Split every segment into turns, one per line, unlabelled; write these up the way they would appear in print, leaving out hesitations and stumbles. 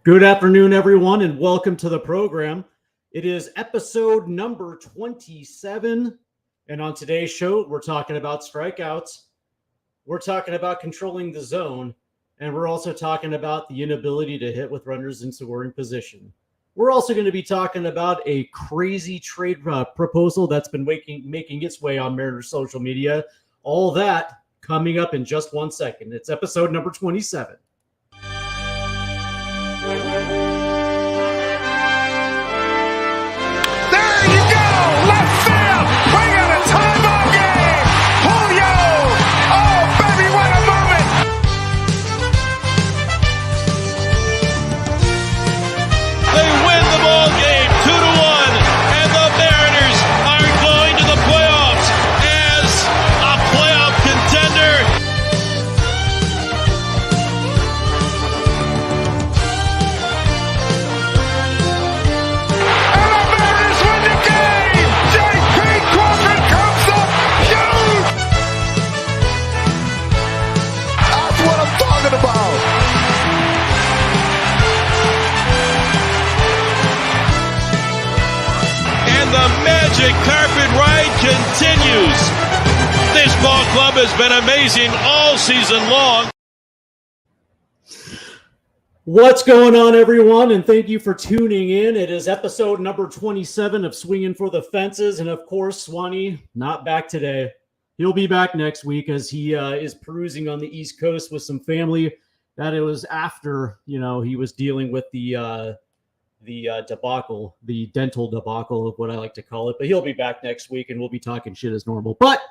Good afternoon, everyone, and welcome to the program. It is episode number 27, and on today's show, we're talking about strikeouts, we're talking about controlling the zone, and we're also talking about the inability to hit with runners in scoring position. We're also going to be talking about a crazy trade proposal that's been making its way on Mariners social media. All that coming up in just 1 second. It's episode number 27.
Carpet ride continues. This ball club has been amazing all season long.
What's going on, everyone? And thank you for tuning in. It is episode number 27 of Swinging for the Fences. And of course, Swanee, not back today. He'll be back next week as he is perusing on the East Coast with some family. That it was after, he was dealing with the debacle, the dental debacle of what I like to call it. But he'll be back next week and we'll be talking shit as normal. But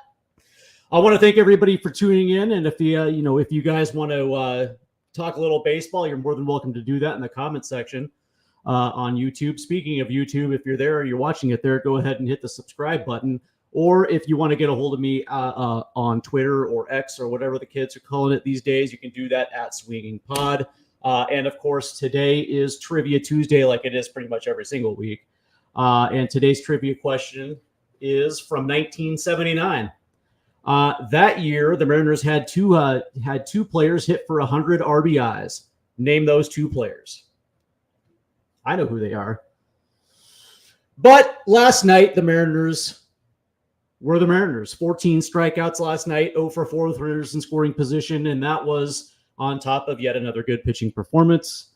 I want to thank everybody for tuning in. And if if you guys want to talk a little baseball, you're more than welcome to do that in the comment section on YouTube. Speaking of YouTube, if you're there or you're watching it there, go ahead and hit the subscribe button. Or if you want to get a hold of me on Twitter or X or whatever the kids are calling it these days, you can do that at Swinging Pod. And of course, today is Trivia Tuesday, like it is pretty much every single week. And today's trivia question is from 1979. That year, the Mariners had two players hit for 100 RBIs. Name those two players. I know who they are. But last night, the Mariners were the Mariners. 14 strikeouts last night, 0 for 4 with runners in scoring position, and that was on top of yet another good pitching performance.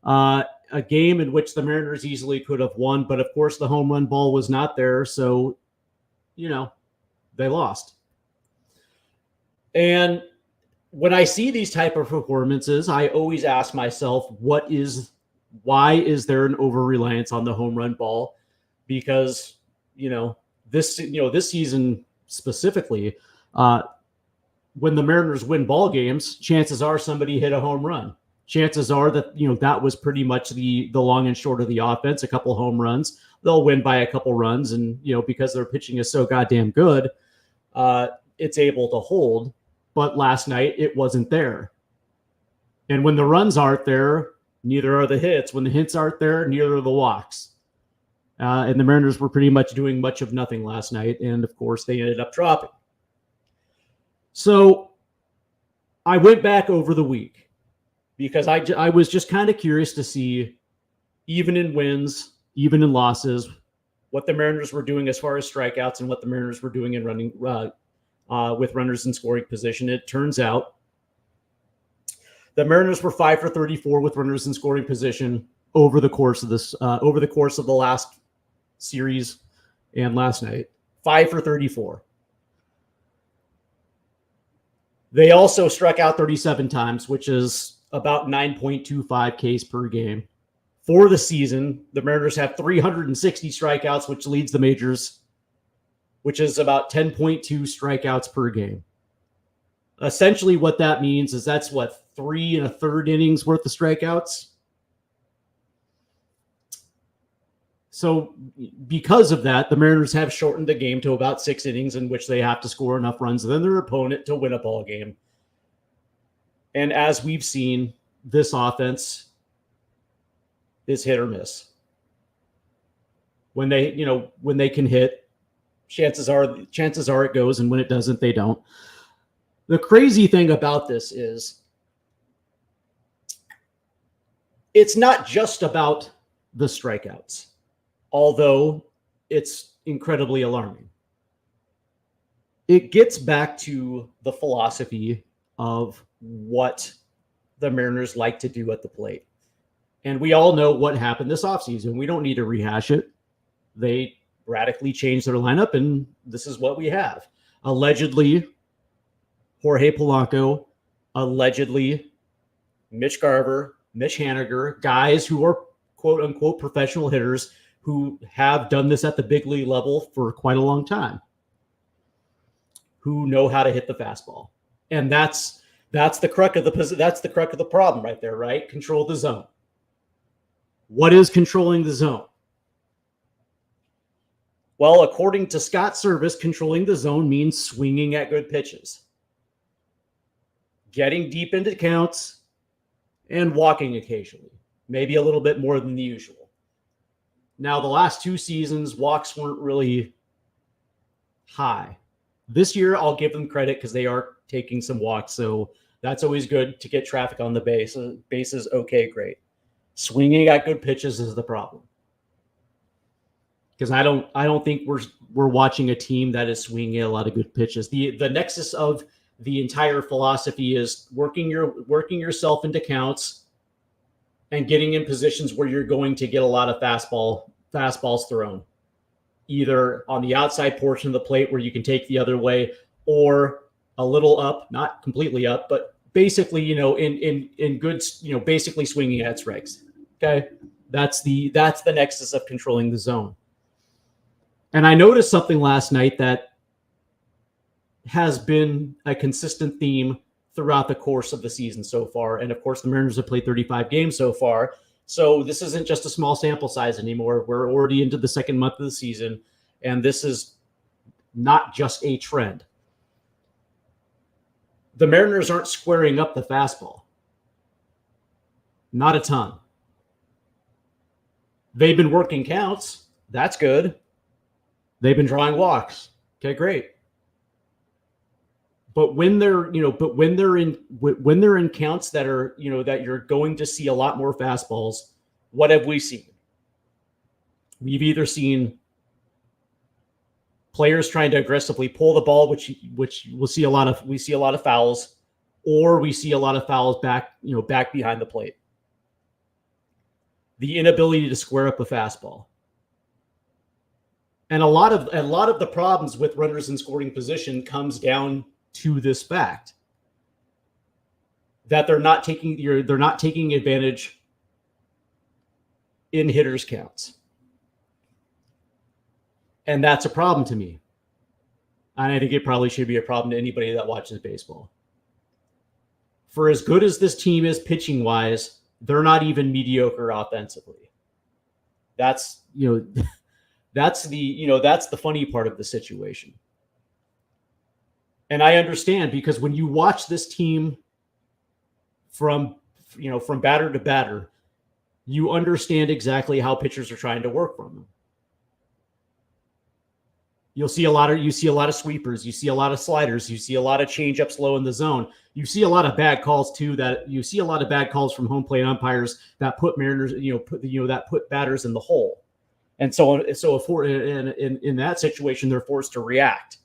A game in which the Mariners easily could have won, but of course the home run ball was not there, so, they lost. And when I see these type of performances, I always ask myself, why is there an over-reliance on the home run ball? Because, this season specifically, when the Mariners win ball games, chances are somebody hit a home run. Chances are that, that was pretty much the long and short of the offense, a couple home runs. They'll win by a couple runs. And, because their pitching is so goddamn good, it's able to hold. But last night, it wasn't there. And when the runs aren't there, neither are the hits. When the hits aren't there, neither are the walks. And the Mariners were pretty much doing much of nothing last night. And, of course, they ended up dropping. So I went back over the week because I was just kind of curious to see, even in wins, even in losses, what the Mariners were doing as far as strikeouts and what the Mariners were doing in running with runners in scoring position. It turns out the Mariners were 5 for 34 with runners in scoring position over the course of the last series and last night. 5 for 34. They also struck out 37 times, which is about 9.25 Ks per game. For the season, the Mariners have 360 strikeouts, which leads the majors, which is about 10.2 strikeouts per game. Essentially, what that means is that's 3 1/3 innings worth of strikeouts. So because of that, the Mariners have shortened the game to about 6 innings in which they have to score enough runs than their opponent to win a ball game. And as we've seen, this offense is hit or miss. When they can hit, chances are it goes, and when it doesn't, they don't. The crazy thing about this is it's not just about the strikeouts, although it's incredibly alarming. It gets back to the philosophy of what the Mariners like to do at the plate. And we all know what happened this offseason. We don't need to rehash it. They radically changed their lineup, and this is what we have. Allegedly, Jorge Polanco, allegedly, Mitch Garver, Mitch Haniger, guys who are quote-unquote professional hitters who have done this at the big league level for quite a long time, who know how to hit the fastball. And that's the crux of the problem right there, right? Control the zone. What is controlling the zone? Well, according to Scott Service, controlling the zone means swinging at good pitches, getting deep into counts, and walking occasionally, maybe a little bit more than the usual. Now, the last 2 seasons, walks weren't really high. This year, I'll give them credit because they are taking some walks, so that's always good to get traffic on the base. Bases, okay, great. Swinging at good pitches is the problem. Because I don't think we're watching a team that is swinging a lot of good pitches. The nexus of the entire philosophy is working yourself into counts and getting in positions where you're going to get a lot of fastballs thrown, either on the outside portion of the plate where you can take the other way, or a little up, not completely up, but basically, in good, basically swinging at strikes. Okay, that's the nexus of controlling the zone. And I noticed something last night that has been a consistent theme throughout the course of the season so far. And of course, the Mariners have played 35 games so far. So this isn't just a small sample size anymore. We're already into the second month of the season, and this is not just a trend. The Mariners aren't squaring up the fastball. Not a ton. They've been working counts. That's good. They've been drawing walks. Okay, great. But when they're in counts that are, that you're going to see a lot more fastballs, what have we seen? We've either seen players trying to aggressively pull the ball, which we see a lot of fouls, or we see a lot of fouls back behind the plate. The inability to square up a fastball. And a lot of the problems with runners in scoring position comes down to this fact that they're not taking advantage in hitters' counts. And that's a problem to me. And I think it probably should be a problem to anybody that watches baseball. For as good as this team is pitching wise, they're not even mediocre offensively. That's the funny part of the situation. And I understand, because when you watch this team from batter to batter, you understand exactly how pitchers are trying to work from them. You see a lot of sweepers, you see a lot of sliders, you see a lot of changeups low in the zone. You see a lot of bad calls too. That you see a lot of bad calls from home plate umpires that put Mariners, that put batters in the hole. And so in that situation, they're forced to react.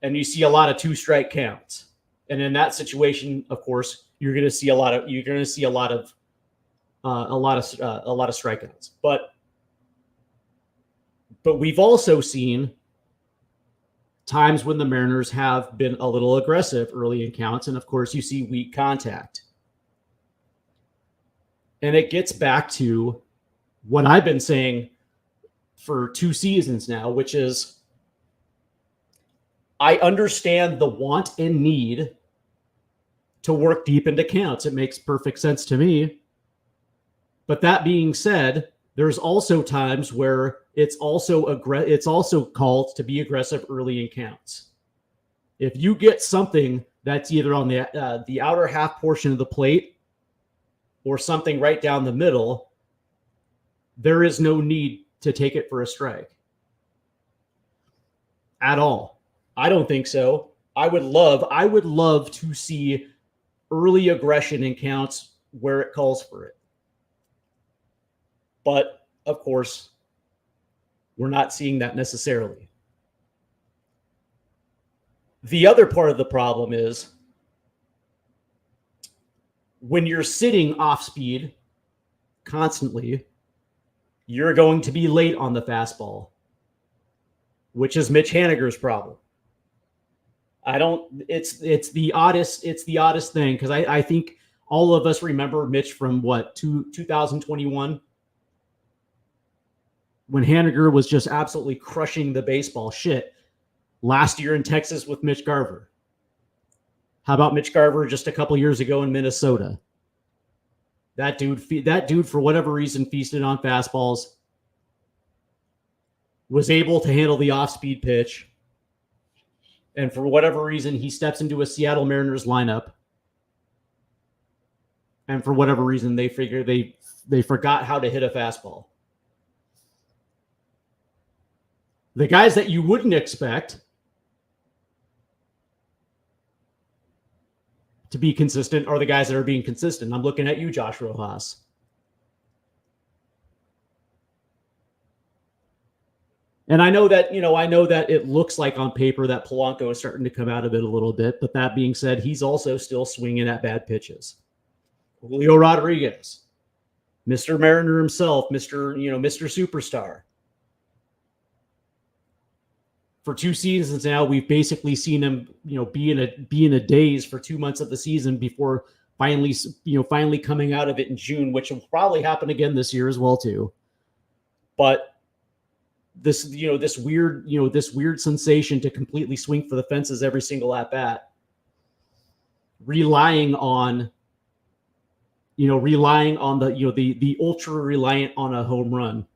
And you see a lot of 2-strike counts. And in that situation, of course, you're going to see a lot of strikeouts. But we've also seen times when the Mariners have been a little aggressive early in counts, and of course, you see weak contact. And it gets back to what I've been saying for 2 seasons now, which is I understand the want and need to work deep into counts. It makes perfect sense to me. But that being said, there's also times where it's also called to be aggressive early in counts. If you get something that's either on the outer half portion of the plate or something right down the middle, there is no need to take it for a strike at all. I don't think so. I would love to see early aggression in counts where it calls for it. But, of course, we're not seeing that necessarily. The other part of the problem is when you're sitting off speed constantly, you're going to be late on the fastball, which is Mitch Haniger's problem. It's the oddest thing, because I think all of us remember Mitch from 2021, when Haniger was just absolutely crushing the baseball. Shit. Last year in Texas with Mitch Garver. How about Mitch Garver just a couple years ago in Minnesota? That dude, for whatever reason, feasted on fastballs, was able to handle the off-speed pitch, and for whatever reason, he steps into a Seattle Mariners lineup, and for whatever reason, they figure they forgot how to hit a fastball. The guys that you wouldn't expect to be consistent are the guys that are being consistent. I'm looking at you, Josh Rojas. And I know that it looks like on paper that Polanco is starting to come out of it a little bit. But that being said, he's also still swinging at bad pitches. Julio Rodriguez, Mr. Mariner himself, Mr. Superstar. For 2 seasons now, we've basically seen him, be in a daze for 2 months of the season before finally coming out of it in June, which will probably happen again this year as well too. But this weird sensation to completely swing for the fences every single at bat, relying on the ultra reliant on a home run,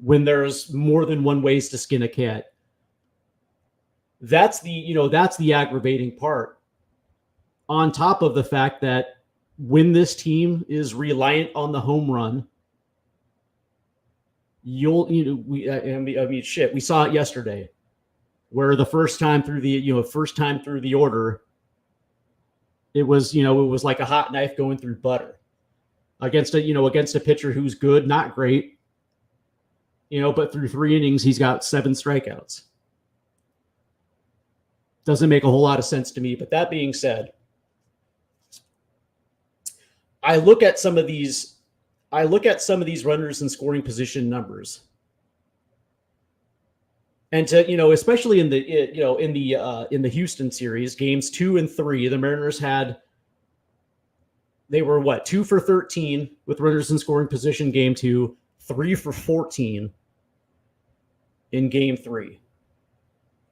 when there's more than one ways to skin a cat. That's the aggravating part. On top of the fact that when this team is reliant on the home run, we saw it yesterday, where the first time through the order, it was like a hot knife going through butter against a pitcher who's good, not great. But through 3 innings, he's got 7 strikeouts. Doesn't make a whole lot of sense to me. But that being said, I look at some of these runners in scoring position numbers, and especially in the Houston series, games 2 and 3, the Mariners they were 2 for 13 with runners in scoring position game 2, 3 for 14 in game 3.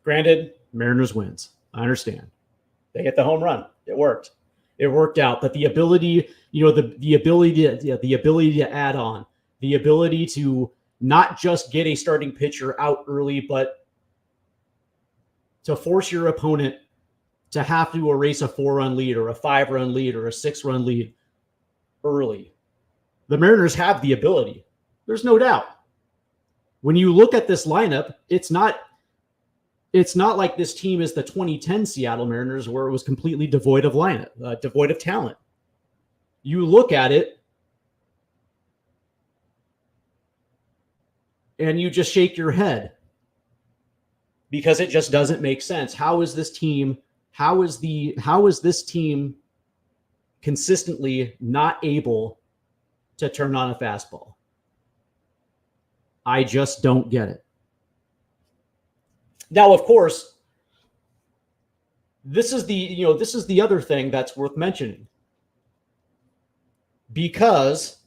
Granted, Mariners wins. I understand. They hit the home run. It worked. It worked out. But the ability, the ability to add on, the ability to not just get a starting pitcher out early, but to force your opponent to have to erase a 4-run lead or a 5-run lead or a 6-run lead early. The Mariners have the ability. There's no doubt. When you look at this lineup, it's not like this team is the 2010 Seattle Mariners, where it was completely devoid of devoid of talent. You look at it and you just shake your head, because it just doesn't make sense. How is this team consistently not able to turn on a fastball? I just don't get it. Now, of course, this is the other thing that's worth mentioning, because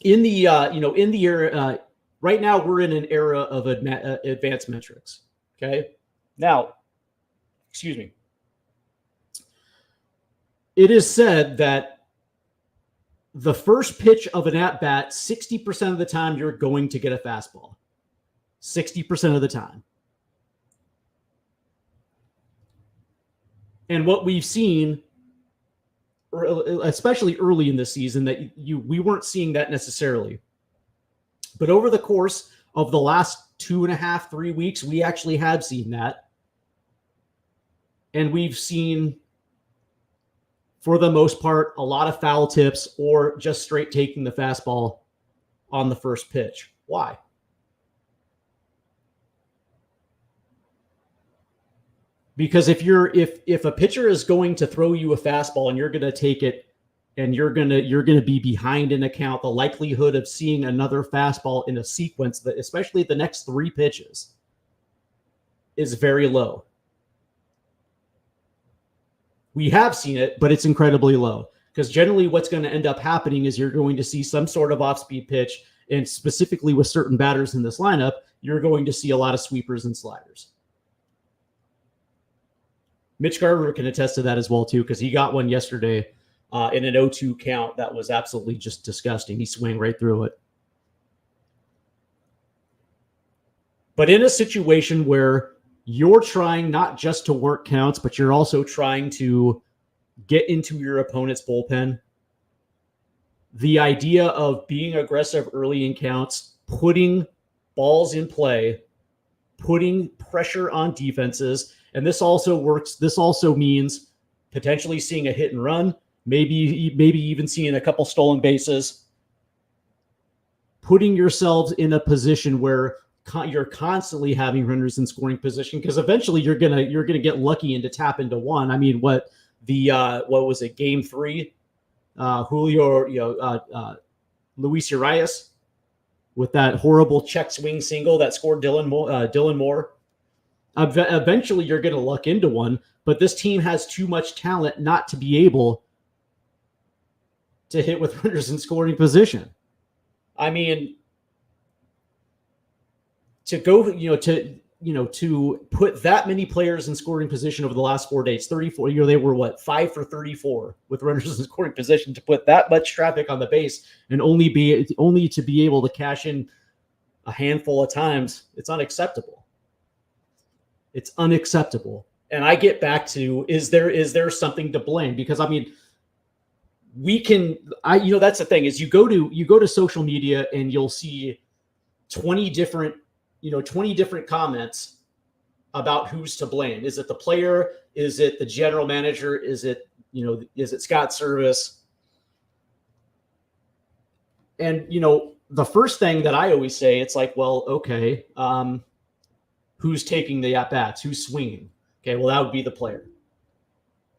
in the era right now, we're in an era of advanced metrics. Okay, now, excuse me. It is said that the first pitch of an at-bat, 60% of the time, you're going to get a fastball. 60% of the time. And what we've seen, especially early in the season, that we weren't seeing that necessarily. But over the course of the last 2.5, 3 weeks, we actually have seen that. And we've seen for the most part, a lot of foul tips or just straight taking the fastball on the first pitch. Why? Because if a pitcher is going to throw you a fastball and you're going to take it and you're going to be behind in a count, the likelihood of seeing another fastball in a sequence, that especially the next 3 pitches, is very low. We have seen it, but it's incredibly low, because generally what's going to end up happening is you're going to see some sort of off-speed pitch, and specifically with certain batters in this lineup, you're going to see a lot of sweepers and sliders. Mitch Garver can attest to that as well, too, because he got one yesterday in an 0-2 count that was absolutely just disgusting. He swung right through it. But in a situation where you're trying not just to work counts, but you're also trying to get into your opponent's bullpen, the idea of being aggressive early in counts, putting balls in play, putting pressure on defenses, and this also means potentially seeing a hit and run, maybe even seeing a couple stolen bases, putting yourselves in a position where you're constantly having runners in scoring position, because eventually you're gonna get lucky and to tap into one. I mean, what was it, Game 3? Julio, Luis Urias with that horrible check swing single that scored Dylan Moore. Eventually you're going to luck into one, but this team has too much talent not to be able to hit with runners in scoring position. I mean, to put that many players in scoring position over the last 4 days, 34, they were 5 for 34 with runners in scoring position. To put that much traffic on the base and only to be able to cash in a handful of times, it's unacceptable. It's unacceptable. And I get back to, is there something to blame? Because I mean, that's the thing, is you go to social media and you'll see 20 different comments about who's to blame. Is it the player? Is it the general manager? Is it Scott Service? And, the first thing that I always say, it's like, well, okay, who's taking the at-bats? Who's swinging? Okay, well, that would be the player.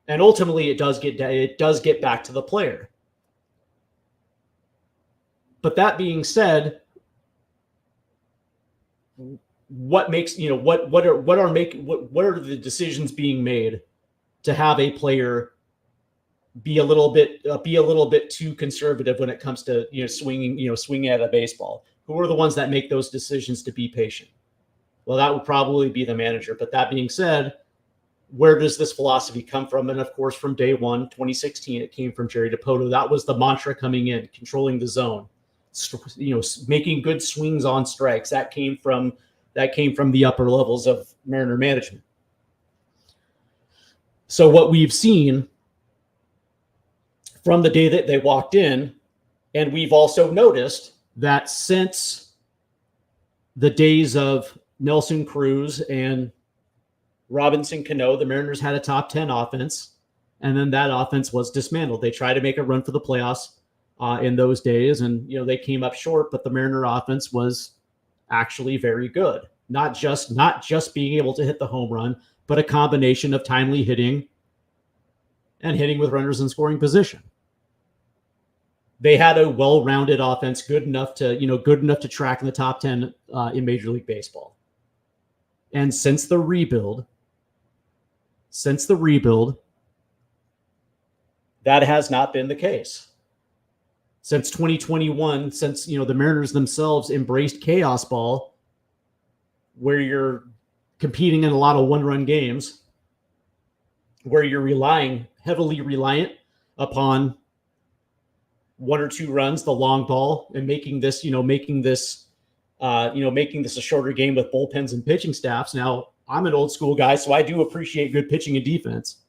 And ultimately, it does get back to the player. But that being said, what makes what are the decisions being made to have a player be a little bit too conservative when it comes to swinging at a baseball? Who are the ones that make those decisions to be patient? Well, that would probably be the manager. But that being said, where does this philosophy come from? And of course, from day one, 2016, it came from Jerry Dipoto. That was the mantra coming in: controlling the zone, making good swings on strikes. That came from the upper levels of Mariner management. So what we've seen from the day that they walked in, and we've also noticed that since the days of Nelson Cruz and Robinson Cano, the Mariners had a top 10 offense, and then that offense was dismantled. They tried to make a run for the playoffs in those days, and they came up short, but the Mariner offense was actually very good. Not just being able to hit the home run, but a combination of timely hitting and hitting with runners in scoring position. They had a well-rounded offense, good enough to track in the top 10 in Major League Baseball. And since the rebuild, that has not been the case. Since 2021, since the Mariners themselves embraced chaos ball, where you're competing in a lot of one-run games, where you're heavily reliant upon 1 or 2 runs, the long ball, and making this a shorter game with bullpens and pitching staffs. Now, I'm an old school guy, so I do appreciate good pitching and defense.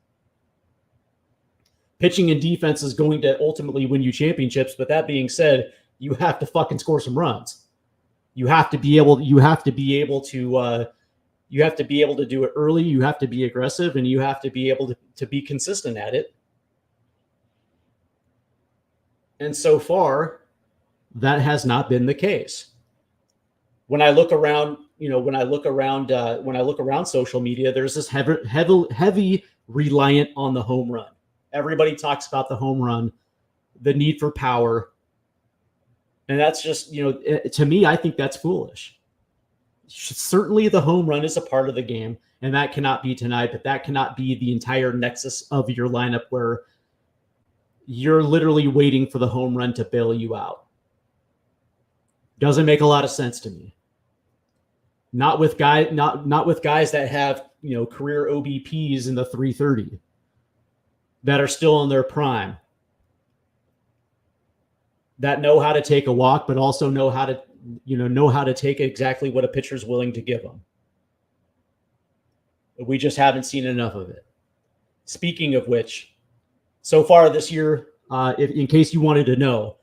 Pitching and defense is going to ultimately win you championships. But that being said, you have to fucking score some runs. You have to be able to do it early. You have to be aggressive, and you have to be able to be consistent at it. And so far, that has not been the case. When I look around, when I look around social media, there's this heavy reliant on the home run. Everybody talks about the home run, the need for power. And that's just, to me, I think that's foolish. Certainly the home run is a part of the game, and that cannot be denied, but that cannot be the entire nexus of your lineup where you're literally waiting for the home run to bail you out. Doesn't make a lot of sense to me. Not with guys that have, career OBPs in the 330 that are still in their prime, that know how to take a walk, but also know how to take exactly what a pitcher's willing to give them. We just haven't seen enough of it. Speaking of which, so far this year, in case you wanted to know,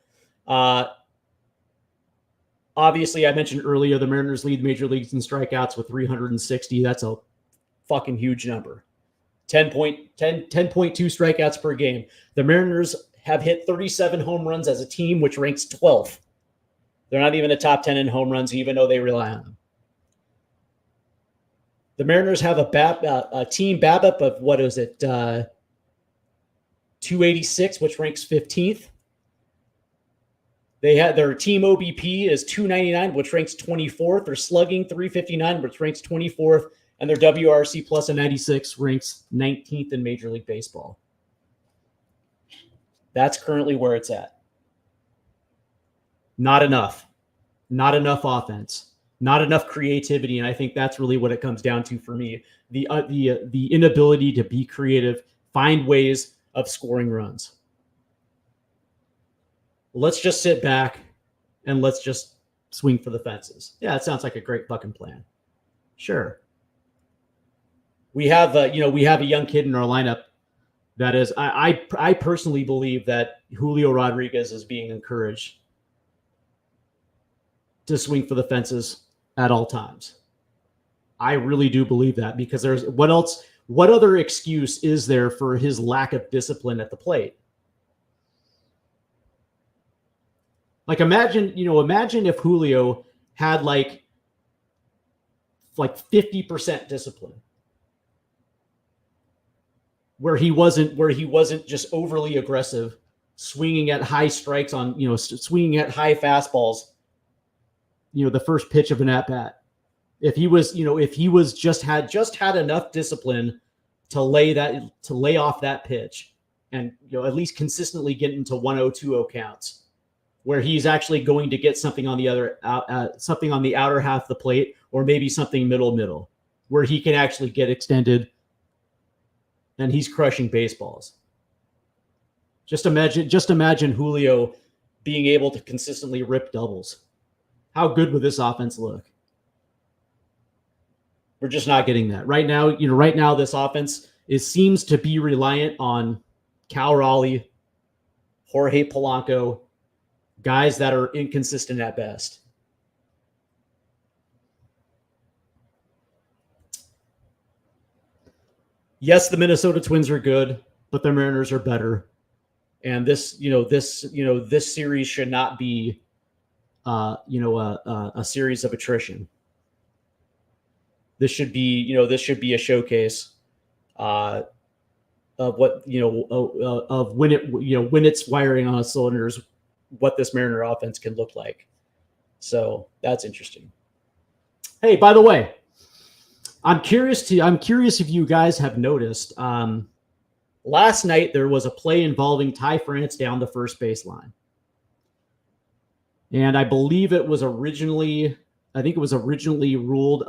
obviously I mentioned earlier the Mariners lead major leagues in strikeouts with 360. That's a fucking huge number. 10.2 strikeouts per game. The Mariners have hit 37 home runs as a team, which ranks 12th. They're not even a top 10 in home runs, even though they rely on them. The Mariners have a team BABIP of, 286, which ranks 15th. Their team OBP is 299, which ranks 24th. Their slugging 359, which ranks 24th, and their WRC plus a 96 ranks 19th in Major League Baseball. That's currently where it's at. Not enough. Not enough offense. Not enough creativity, and I think that's really what it comes down to for me. The inability to be creative, find ways of scoring runs. Let's just sit back and let's just swing for the fences. Yeah, it sounds like a great fucking plan. Sure. We have a young kid in our lineup that is, I personally believe that Julio Rodriguez is being encouraged to swing for the fences at all times. I really do believe that, because what other excuse is there for his lack of discipline at the plate? Like, imagine if Julio had like 50% discipline, where he wasn't just overly aggressive, swinging at high strikes swinging at high fastballs, the first pitch of an at bat. If he was just had enough discipline to lay off that pitch, and at least consistently get into 1-0-2-0 counts, where he's actually going to get something on the outer half of the plate, or maybe something middle, where he can actually get extended and he's crushing baseballs. Just imagine Julio being able to consistently rip doubles. How good would this offense look? We're just not getting that right now. Right now this offense seems to be reliant on Cal Raleigh, Jorge Polanco, guys that are inconsistent at best. Yes, the Minnesota Twins are good, but the Mariners are better. And this series should not be, a series of attrition. This should be a showcase of what, of when it's firing on cylinders, what this Mariner offense can look like. So that's interesting. Hey, by the way, I'm curious if you guys have noticed. Last night there was a play involving Ty France down the first baseline, and I believe it was originally ruled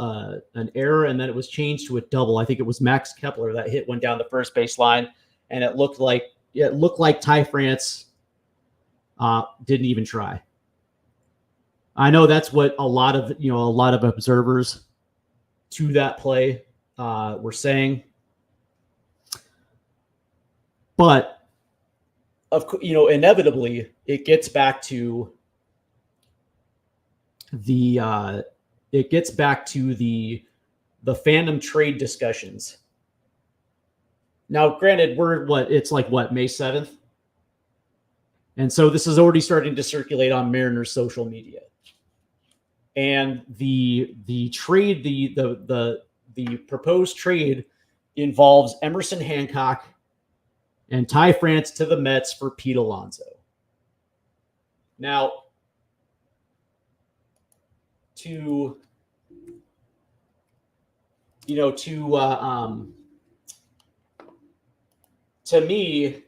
an error, and then it was changed to a double. I think it was Max Kepler that hit one down the first baseline, and it looked like Ty France didn't even try. I know that's what a lot of observers to that play were saying, but inevitably it gets back to the fandom trade discussions. Now, granted, it's May 7th. And so this is already starting to circulate on Mariners social media. And the trade, the proposed trade involves Emerson Hancock and Ty France to the Mets for Pete Alonso. Now, to me,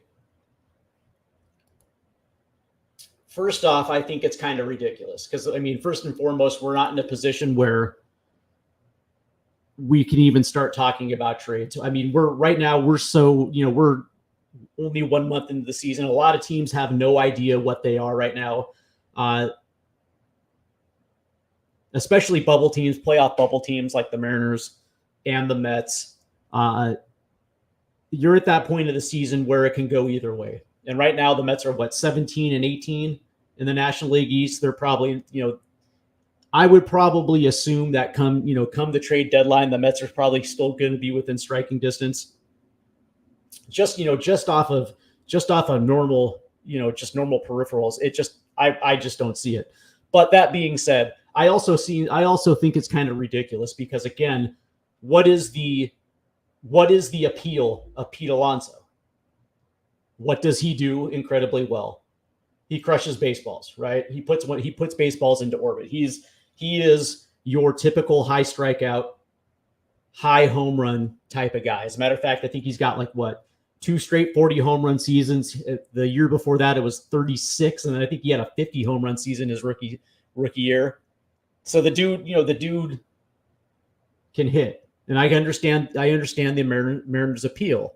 first off, I think it's kind of ridiculous because, I mean, first and foremost, we're not in a position where we can even start talking about trades. I mean, we're only 1 month into the season. A lot of teams have no idea what they are right now, especially bubble teams, playoff bubble teams like the Mariners and the Mets. You're at that point of the season where it can go either way. And right now the Mets are 17 and 18 in the National League East. They're probably, I would probably assume that come the trade deadline, the Mets are probably still going to be within striking distance. Just off of normal, just normal peripherals. I just don't see it. But that being said, I also think it's kind of ridiculous because, again, what is the appeal of Pete Alonso? What does he do incredibly well? He crushes baseballs, right? He puts baseballs into orbit. He is your typical high strikeout, high home run type of guy. As a matter of fact, I think he's got 2 straight 40 home run seasons. The year before that, it was 36, and then I think he had a 50 home run season his rookie year. So the dude can hit, and I understand the Mariners' appeal.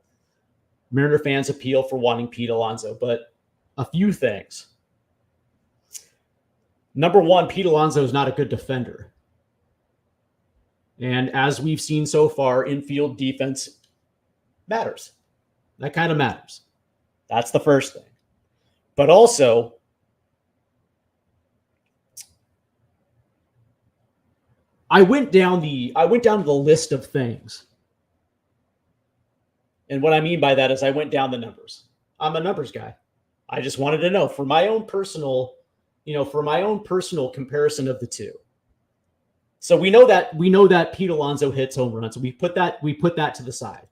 Mariner fans' appeal for wanting Pete Alonso, but a few things. Number one, Pete Alonso is not a good defender. And as we've seen so far, infield defense matters. That kind of matters. That's the first thing. But also, I went down the list of things. And what I mean by that is I went down the numbers. I'm a numbers guy. I just wanted to know for my own personal comparison of the two. So we know that Pete Alonso hits home runs. So we put that to the side.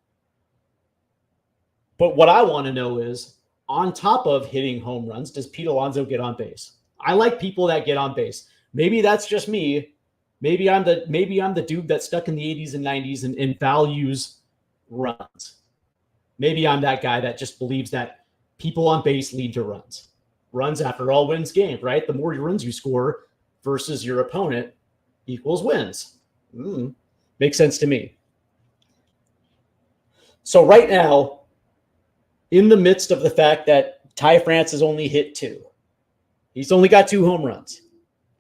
But what I want to know is, on top of hitting home runs, does Pete Alonso get on base? I like people that get on base. Maybe that's just me. Maybe I'm the dude that's stuck in the 80s and 90s and values runs. Maybe I'm that guy that just believes that people on base lead to runs. Runs, after all, wins games, right? The more runs you score versus your opponent equals wins. Makes sense to me. So right now, in the midst of the fact that Ty France has only hit 2, he's only got 2 home runs.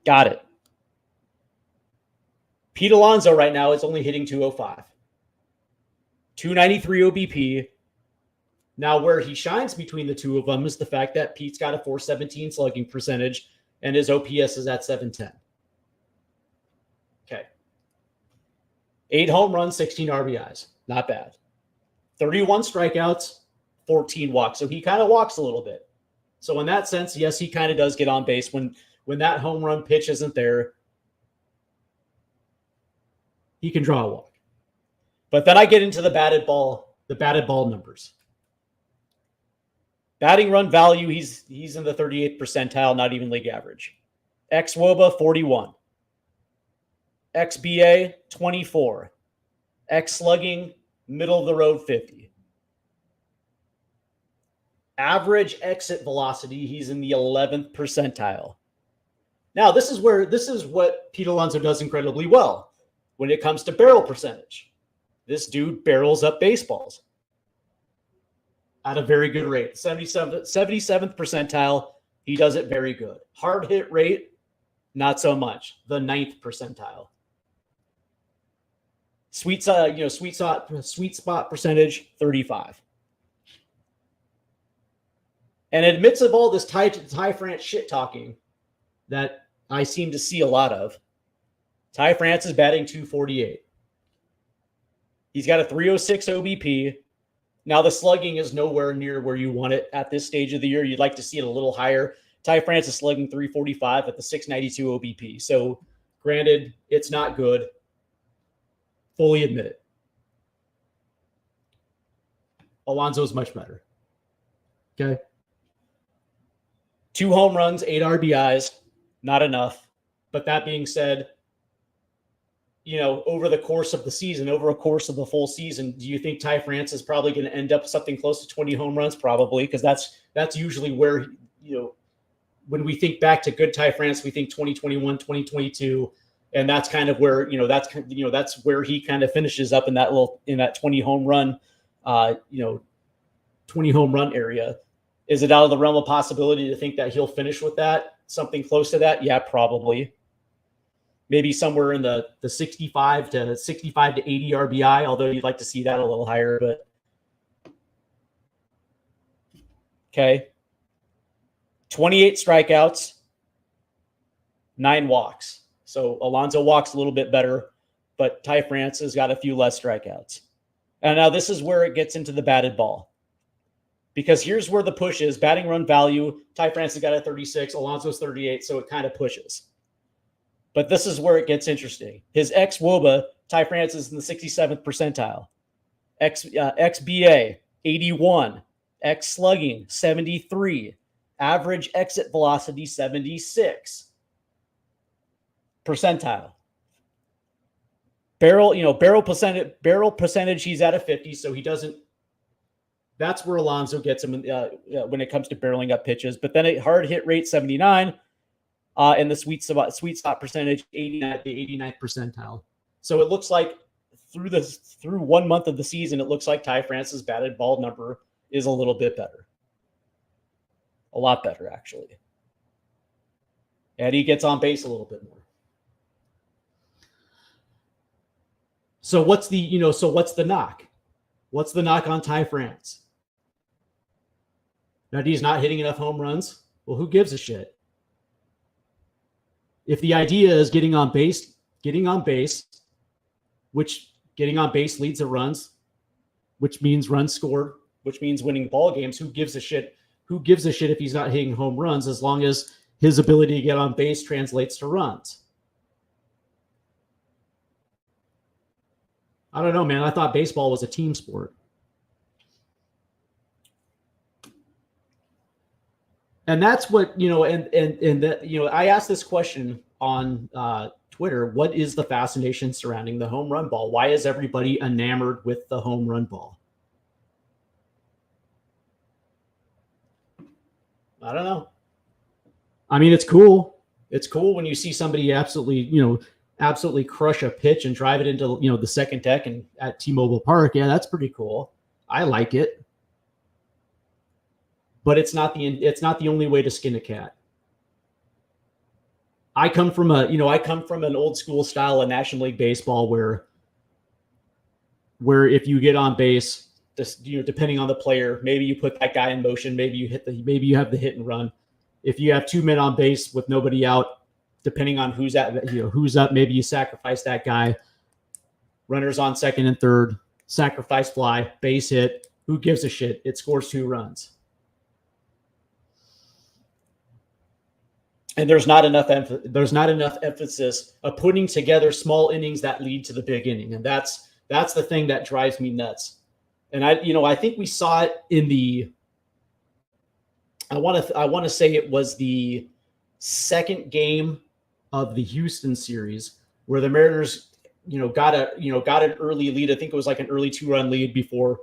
Got it. Pete Alonso right now is only hitting 205. 293 OBP. Now, where he shines between the two of them is the fact that Pete's got a 417 slugging percentage and his OPS is at 710. Okay. 8 home runs, 16 RBIs. Not bad. 31 strikeouts, 14 walks. So he kind of walks a little bit. So in that sense, yes, he kind of does get on base when that home run pitch isn't there. He can draw a walk. But then I get into the batted ball numbers. Batting run value, he's in the 38th percentile, not even league average. xWOBA, 41. xBA, 24. Slugging, middle of the road, 50. Average exit velocity, he's in the 11th percentile. Now, this is what Pete Alonso does incredibly well when it comes to barrel percentage. This dude barrels up baseballs at a very good rate. 77th percentile, he does it very good. Hard hit rate, not so much. The 9th percentile. Sweet spot percentage, 35. And in the midst of all this Ty France shit talking that I seem to see a lot of, Ty France is batting 248. He's got a 306 OBP, Now, the slugging is nowhere near where you want it at this stage of the year. You'd like to see it a little higher. Ty France is slugging 345 at the 692 OBP. So, granted, it's not good. Fully admit it. Alonso's much better. Okay. 2 home runs, 8 RBIs, not enough. But that being said, over the course of the season, over a course of the full season, do you think Ty France is probably going to end up something close to 20 home runs? Probably, because that's usually where, when we think back to good Ty France, we think 2021, 2022, and that's kind of where, that's where he kind of finishes up in that 20 home run, 20 home run area. Is it out of the realm of possibility to think that he'll finish with that, something close to that? Yeah, probably. Maybe somewhere in the 65 to 80 RBI, although you'd like to see that a little higher. But okay, 28 strikeouts, 9 walks. So Alonso walks a little bit better, but Ty France has got a few less strikeouts. And now this is where it gets into the batted ball. Because here's where the push is. Batting run value, Ty France has got a 36, Alonso's 38, so it kind of pushes. But this is where it gets interesting. His xWOBA, Ty France is in the 67th percentile. XBA, 81. X slugging, 73. Average exit velocity, 76 percentile. Barrel percentage, he's at a 50, so he doesn't. That's where Alonso gets him when it comes to barreling up pitches. But then a hard hit rate, 79, and the sweet spot percentage, 89, the 89th percentile. So it looks like through 1 month of the season, it looks like Ty France's batted ball number is a little bit better. A lot better, actually. And he gets on base a little bit more. So what's the knock? What's the knock on Ty France? That he's not hitting enough home runs? Well, who gives a shit? If the idea is getting on base, which getting on base leads to runs, which means runs scored, which means winning ball games, who gives a shit? Who gives a shit if he's not hitting home runs as long as his ability to get on base translates to runs? I don't know, man. I thought baseball was a team sport. And that's what, I asked this question on Twitter. What is the fascination surrounding the home run ball? Why is everybody enamored with the home run ball? I don't know. I mean, it's cool. It's cool when you see somebody absolutely crush a pitch and drive it into, the second deck and at T-Mobile Park. Yeah, that's pretty cool. I like it. But it's not the only way to skin a cat. I come from an old school style of National League Baseball where if you get on base, depending on the player, maybe you put that guy in motion, maybe you have the hit and run. If you have 2 men on base with nobody out, depending on who's up, maybe you sacrifice that guy. Runners on second and third, sacrifice fly, base hit. Who gives a shit? It scores 2 runs. And there's not enough emphasis of putting together small innings that lead to the big inning, and that's the thing that drives me nuts. And I think we saw it in the. I want to say it was the second game of the Houston series where the Mariners, got an early lead. I think it was like an early 2-run lead before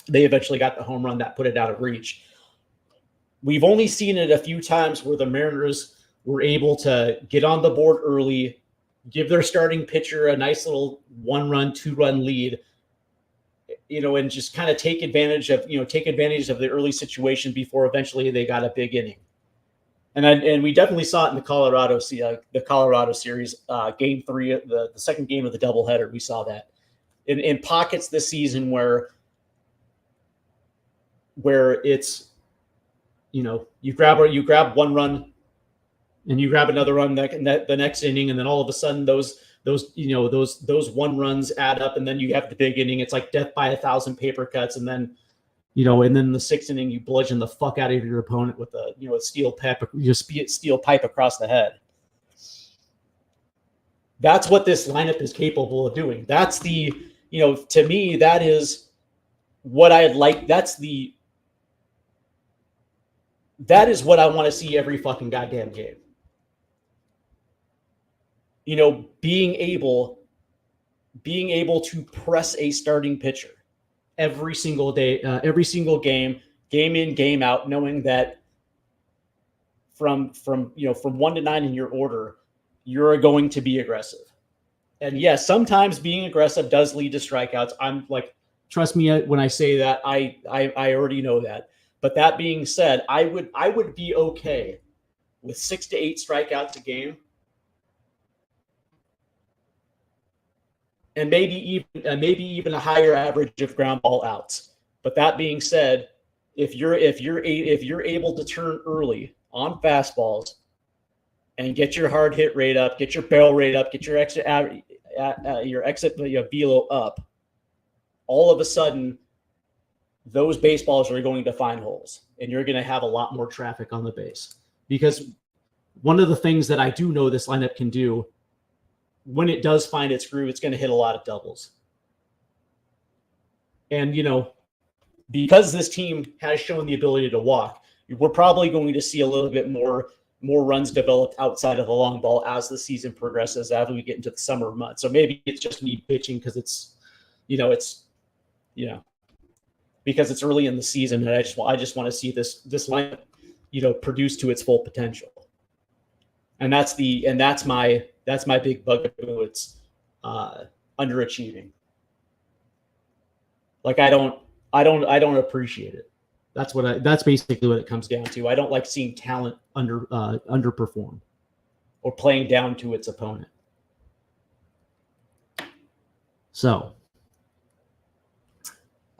they eventually got the home run that put it out of reach. We've only seen it a few times where the Mariners were able to get on the board early, give their starting pitcher a nice little 1-run, 2-run lead, and just kind of take advantage of the early situation before eventually they got a big inning. And we definitely saw it in the Colorado series, game 3, the second game of the doubleheader. We saw that in pockets this season where it's, you grab 1 run and you grab another run the next inning, and then all of a sudden those those 1 runs add up, and then you have the big inning. It's like death by 1,000 paper cuts, and then the 6th inning you bludgeon the fuck out of your opponent with a steel pipe across the head. That's what this lineup is capable of doing. That's to me, that is what I'd like. That is what I want to see every fucking goddamn game. Being able to press a starting pitcher every single day, every single game in, game out, knowing that from 1 to 9 in your order, you're going to be aggressive. And yes, sometimes being aggressive does lead to strikeouts. I'm like, trust me when I say that, I already know that. But that being said, I would be okay with 6 to 8 strikeouts a game, and maybe even a higher average of ground ball outs. But that being said, if you're able to turn early on fastballs and get your hard hit rate up, get your barrel rate up, get your exit velo up, all of a sudden those baseballs are going to find holes, and you're going to have a lot more traffic on the base. Because one of the things that I do know this lineup can do, when it does find its groove, it's going to hit a lot of doubles. And, because this team has shown the ability to walk, we're probably going to see a little bit more runs developed outside of the long ball as the season progresses, as we get into the summer months. So maybe it's just me pitching because because it's early in the season, and I just want to see this lineup, produce to its full potential. And that's my big bugaboo. It's underachieving. Like I don't appreciate it. That's basically what it comes down to. I don't like seeing talent underperform or playing down to its opponent. So,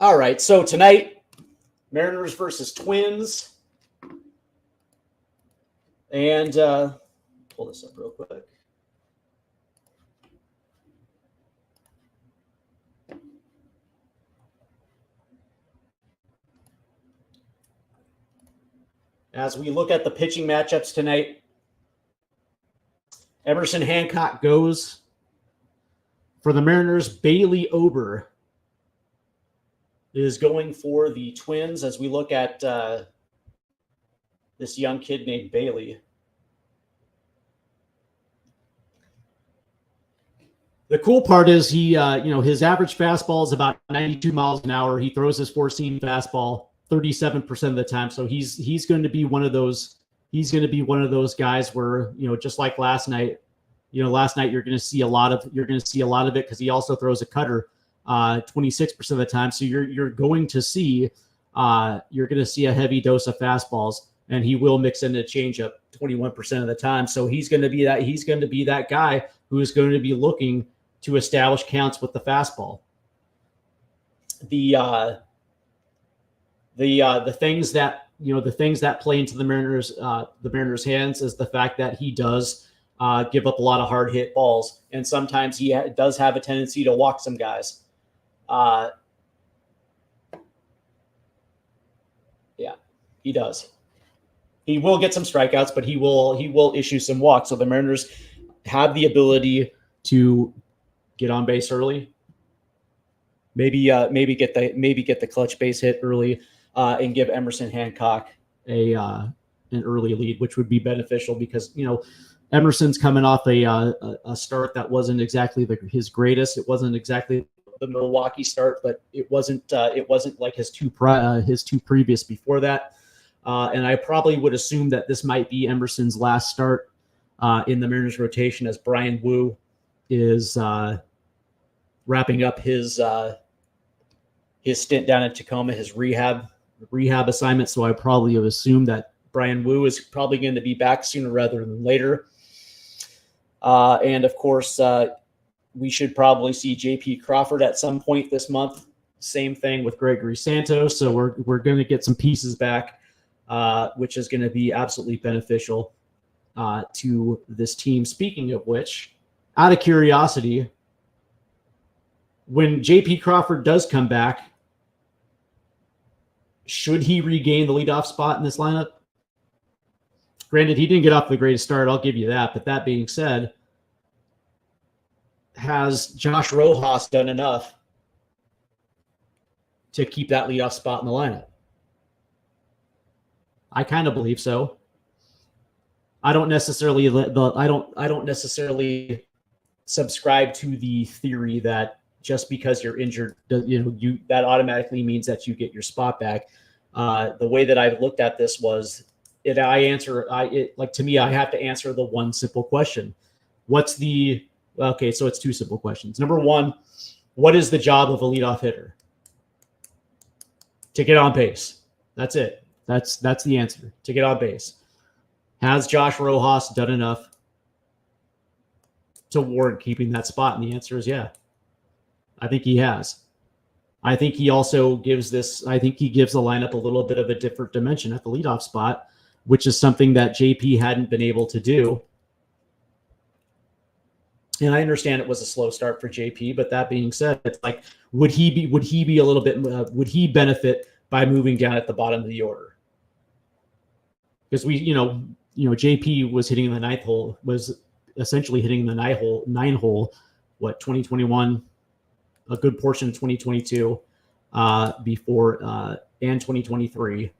all right. So tonight, Mariners versus Twins. And pull this up real quick. As we look at the pitching matchups tonight, Emerson Hancock goes. For the Mariners, Bailey Ober is going for the Twins as we look at this young kid named Bailey. The cool part is he, his average fastball is about 92 miles an hour. He throws his four-seam fastball 37% of the time. So he's going to be one of those. He's going to be one of those guys where, just like last night, last night you're going to see a lot of it because he also throws a cutter 26% of the time. So you're going to see a heavy dose of fastballs, and he will mix in a changeup 21% of the time. So he's going to be that guy who is going to be looking to establish counts with the fastball. The things that play into the Mariners' hands is the fact that he does give up a lot of hard hit balls, and sometimes he does have a tendency to walk some guys. Yeah, he does. He will get some strikeouts, but he will issue some walks. So the Mariners have the ability to get on base early. Maybe get the clutch base hit early, and give Emerson Hancock an early lead, which would be beneficial because Emerson's coming off a start that wasn't exactly his greatest. It wasn't exactly the Milwaukee start, but it wasn't like his two previous before that. And I probably would assume that this might be Emerson's last start in the Mariners rotation, as Brian Wu is wrapping up his stint down in Tacoma, his rehab assignment. So I probably have assumed that Brian Wu is probably going to be back sooner rather than later. And of course, we should probably see JP Crawford at some point this month. Same thing with Gregory Santos. So we're going to get some pieces back, which is going to be absolutely beneficial to this team. Speaking of which, out of curiosity, when J.P. Crawford does come back, should he regain the leadoff spot in this lineup? Granted, he didn't get off the greatest start. I'll give you that. But that being said, has Josh Rojas done enough to keep that leadoff spot in the lineup? I kind of believe so. I don't necessarily subscribe to the theory that just because you're injured, that automatically means that you get your spot back. The way that I looked at this was, to me, I have to answer the one simple question. So it's two simple questions. Number one, what is the job of a leadoff hitter? To get on base. That's it. That's the answer. To get on base. Has Josh Rojas done enough to warrant keeping that spot? And the answer is yeah. I think he has. I think he also gives the lineup a little bit of a different dimension at the leadoff spot, which is something that JP hadn't been able to do. And I understand it was a slow start for JP, but that being said, it's like, would he benefit by moving down at the bottom of the order? Because JP was hitting the ninth hole, was essentially hitting the nine hole, 2021, a good portion of 2022, before and 2023,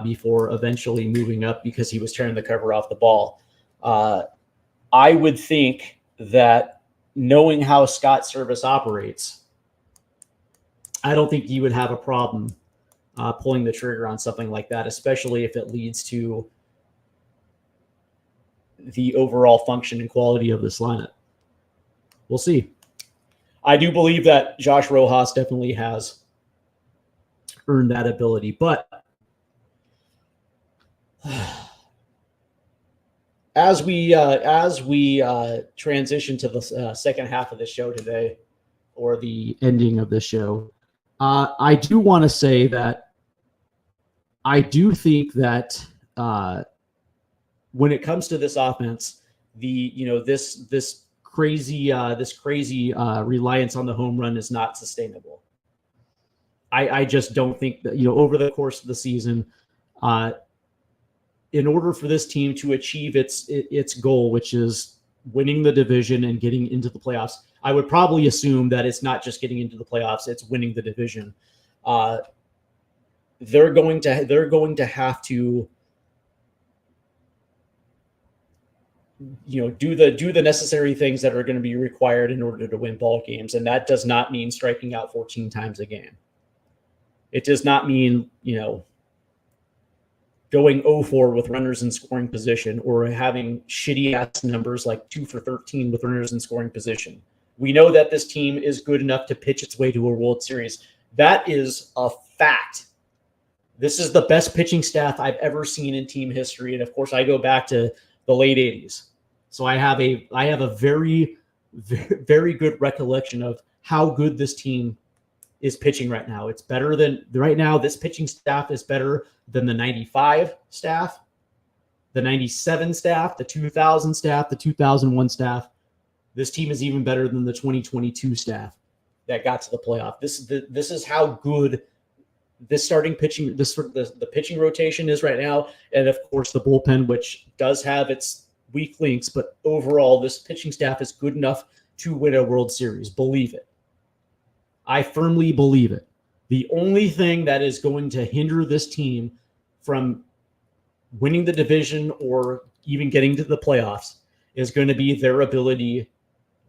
before eventually moving up because he was tearing the cover off the ball. I would think that, knowing how Scott Service operates, I don't think you would have a problem pulling the trigger on something like that, especially if it leads to the overall function and quality of this lineup. We'll see. I do believe that Josh Rojas definitely has earned that ability, but as we transition to the second half of the show today, or the ending of the show, I do want to say that I do think that when it comes to this offense, this crazy reliance on the home run is not sustainable. I just don't think that, over the course of the season, in order for this team to achieve its goal, which is winning the division and getting into the playoffs, I would probably assume that it's not just getting into the playoffs, it's winning the division. They're going to have to do the necessary things that are going to be required in order to win ball games, and that does not mean striking out 14 times a game. It does not mean going 0-4 with runners in scoring position, or having shitty ass numbers like 2 for 13 with runners in scoring position. We know that this team is good enough to pitch its way to a World Series. That is a fact. This is the best pitching staff I've ever seen in team history, and of course, I go back to the late 80s. So I have a very, very good recollection of how good this team is pitching right now. It's better than right now. This pitching staff is better than the 95 staff, the 97 staff, the 2000 staff, the 2001 staff. This team is even better than the 2022 staff that got to the playoff. This is how good this starting pitching, the pitching rotation is right now. And of course the bullpen, which does have its weak links, but overall this pitching staff is good enough to win a World Series. Believe it. I firmly believe it. The only thing that is going to hinder this team from winning the division or even getting to the playoffs is going to be their ability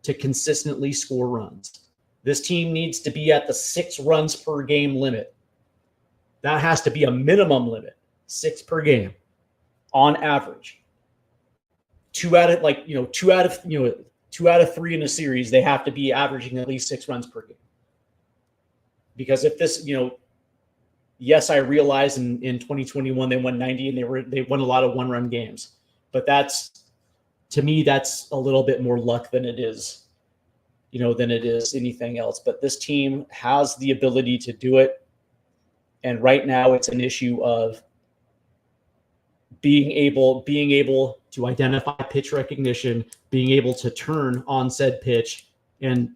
to consistently score runs. This team needs to be at the 6 runs per game limit. That has to be a minimum limit, 6 per game on average. 2 out of 3 in a series, they have to be averaging at least 6 runs per game. Because if this, yes, I realize in 2021 they won 90 and they won a lot of 1-run games, but to me that's a little bit more luck than it is anything else. But this team has the ability to do it, and right now it's an issue of being able to identify pitch recognition, being able to turn on said pitch and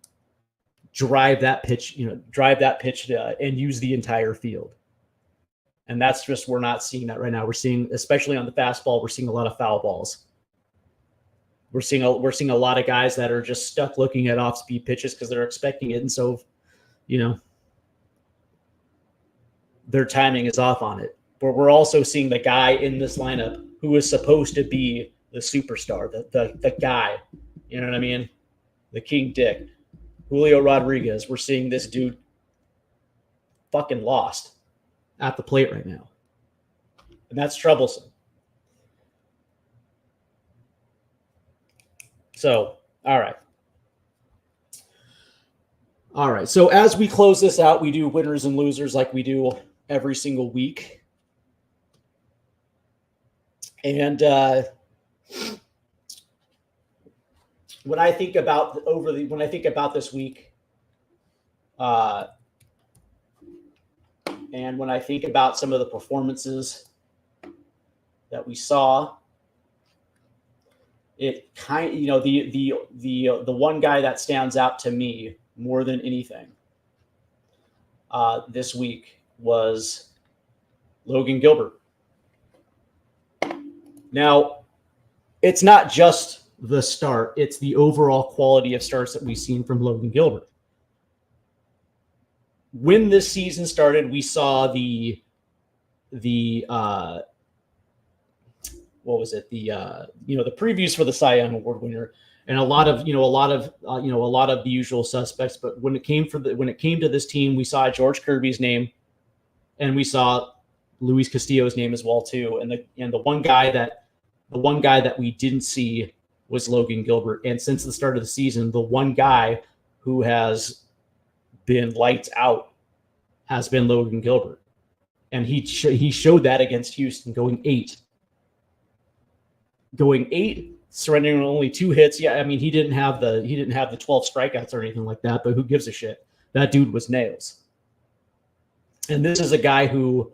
drive that pitch and use the entire field. And that's just, we're not seeing that right now. We're seeing, especially on the fastball, we're seeing a lot of foul balls. We're seeing a lot of guys that are just stuck looking at off-speed pitches because they're expecting it. And so, their timing is off on it. But we're also seeing the guy in this lineup who is supposed to be the superstar, the guy, you know what I mean? The King Dick, Julio Rodriguez. We're seeing this dude fucking lost at the plate right now. And that's troublesome. So, all right. All right. So as we close this out, we do winners and losers like we do every single week. And when I think about this week, and when I think about some of the performances that we saw, it kind of, the one guy that stands out to me more than anything this week was Logan Gilbert. Now, it's not just the start, it's the overall quality of starts that we've seen from Logan Gilbert. When this season started, we saw the previews for the Cy Young Award winner, and a lot of the usual suspects. But when it came to this team, we saw George Kirby's name, and we saw Luis Castillo's name as well too. And the one guy that we didn't see was Logan Gilbert. And since the start of the season, the one guy who has been lights out has been Logan Gilbert, and he showed that against Houston, going eight, surrendering only 2 hits. Yeah, I mean, he didn't have the 12 strikeouts or anything like that, but who gives a shit? That dude was nails. And this is a guy who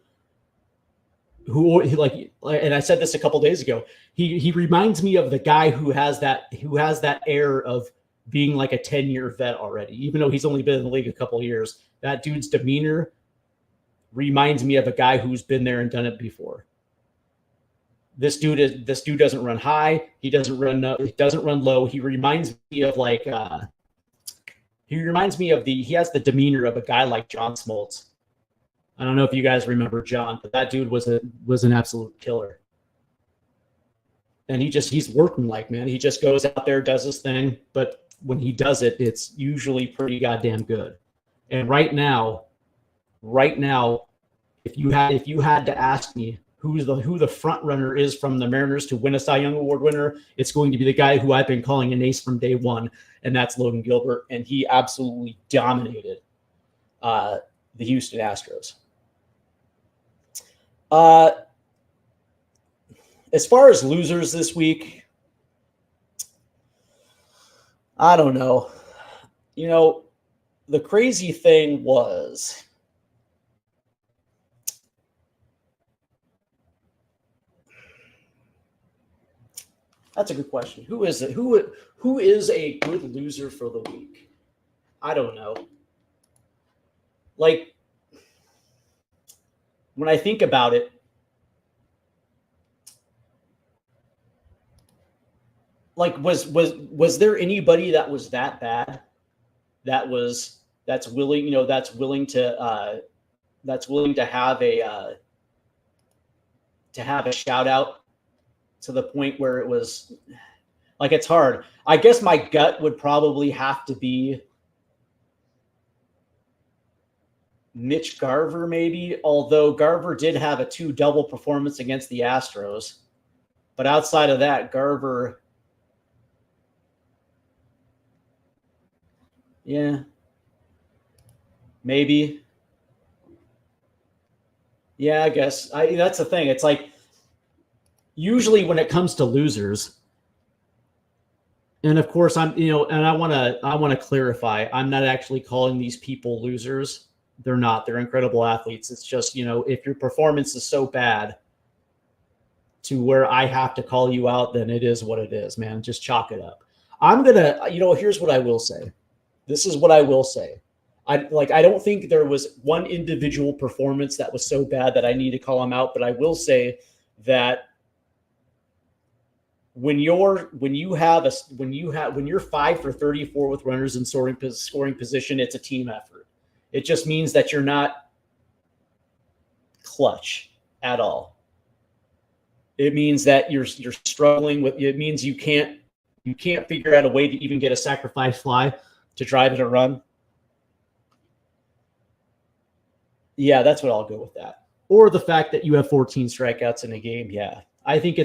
and I said this a couple days ago, he reminds me of the guy who has that air of being like a 10-year vet already, even though he's only been in the league a couple of years. That dude's demeanor reminds me of a guy who's been there and done it before. This dude doesn't run high. He doesn't run low. He reminds me of he has the demeanor of a guy like John Smoltz. I don't know if you guys remember John, but that dude was an absolute killer. And he's workmanlike, man. He just goes out there, does his thing, but when he does it, it's usually pretty goddamn good. And right now, if you had to ask me who the front runner is from the Mariners to win a Cy Young Award winner, it's going to be the guy who I've been calling an ace from day one, and that's Logan Gilbert. And he absolutely dominated the Houston Astros. As far as losers this week, I don't know. The crazy thing was, that's a good question. Who is it? Who is a good loser for the week? I don't know. Like, when I think about it, like, was there anybody that was that bad? That's willing to have a shout out to the point where it was like, it's hard. I guess my gut would probably have to be Mitch Garver, maybe, although Garver did have a 2-double performance against the Astros. But outside of that, Garver, yeah, maybe. Yeah, I guess. That's the thing. It's like, usually when it comes to losers, and of course and I want to clarify, I'm not actually calling these people losers. They're not. They're incredible athletes. It's just, if your performance is so bad to where I have to call you out, then it is what it is, man. Just chalk it up. I'm going to, here's what I will say. This is what I will say. I don't think there was one individual performance that was so bad that I need to call him out, but I will say that when you're 5 for 34 with runners in scoring position, it's a team effort. It just means that you're not clutch at all. It means that you're struggling with. It means you can't figure out a way to even get a sacrifice fly to drive it a run. Yeah, that's what I'll go with that. Or the fact that you have 14 strikeouts in a game. Yeah, I think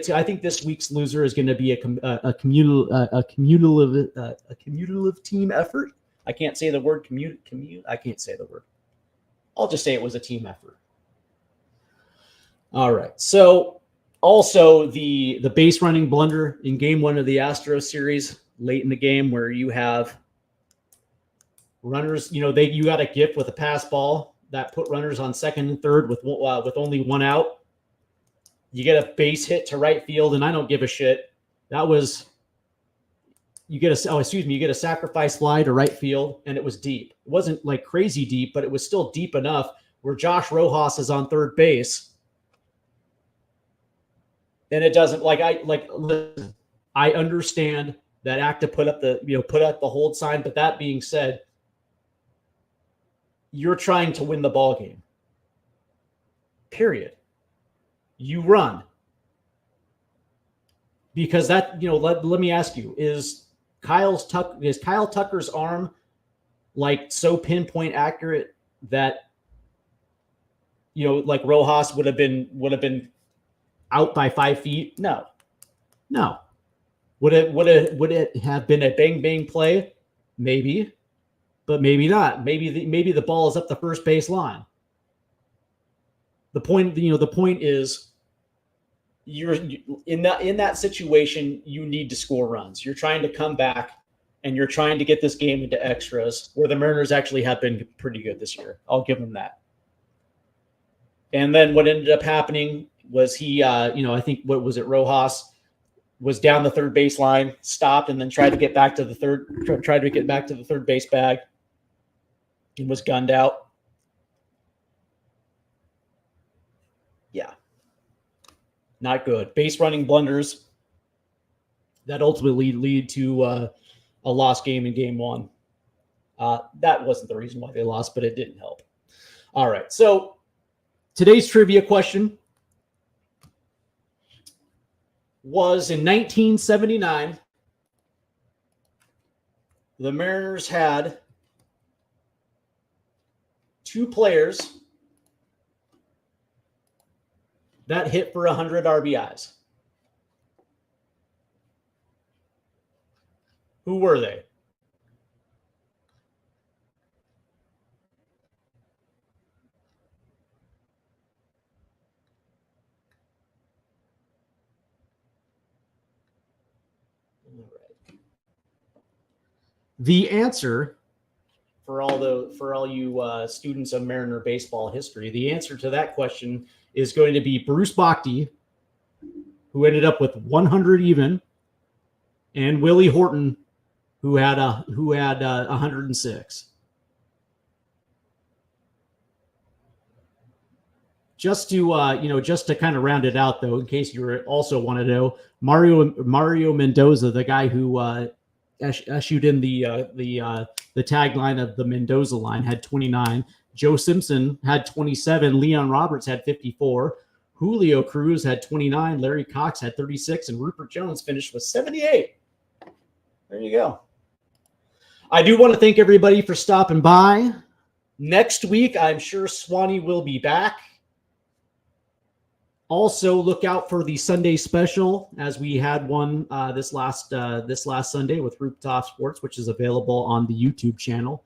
this week's loser is going to be a cumulative team effort. I can't say the word commute. I can't say the word. I'll just say it was a team effort. All right. So also the base running blunder in game 1 of the Astros series late in the game where you have runners, you got a gift with a pass ball that put runners on second and third with only one out. You get a base hit to right field, and I don't give a shit. You get a sacrifice fly to right field, and it was deep. It wasn't like crazy deep, but it was still deep enough where Josh Rojas is on third base. And it doesn't listen, I understand that Acta put up the hold sign, but that being said, you're trying to win the ball game. Period. You run. Because that, let me ask you, is Kyle Tucker's arm like so pinpoint accurate that Rojas would have been out by 5 feet? No. Would it have been a bang bang play? Maybe. But maybe not. Maybe the ball is up the first base line. The point is, you're in that situation. You need to score runs. You're trying to come back, and you're trying to get this game into extras. Where the Mariners actually have been pretty good this year. I'll give them that. And then what ended up happening was I think Rojas was down the third base line, stopped, and then tried to get back to the third base bag. And was gunned out. Yeah. Not good. Base running blunders that ultimately lead to a lost game in game 1. That wasn't the reason why they lost, but it didn't help. All right. So today's trivia question was in 1979, the Mariners had 2 players that hit for 100 RBIs. Who were they? All right. The answer for all you students of Mariner baseball history, the answer to that question is going to be Bruce Bochy, who ended up with 100 even, and Willie Horton, who had 106. Just to kind of round it out, though, in case you also want to know, Mario Mendoza, the guy who issued in the tagline of the Mendoza line, had 29. Joe Simpson had 27. Leon Roberts had 54. Julio Cruz had 29. Larry Cox had 36. And Rupert Jones finished with 78. There you go. I do want to thank everybody for stopping by. Next week, I'm sure Swanee will be back. Also, look out for the Sunday special, as we had one this last Sunday with Rooftop Sports, which is available on the YouTube channel.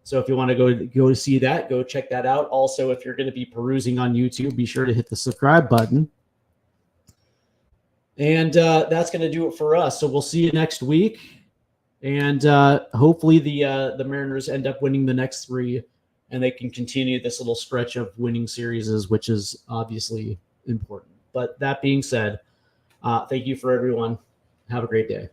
So if you want to go see that, go check that out. Also, if you're going to be perusing on YouTube, be sure to hit the subscribe button. And that's going to do it for us. So we'll see you next week. And hopefully the Mariners end up winning the next 3, and they can continue this little stretch of winning series, which is obviously important. But that being said, thank you for everyone. Have a great day.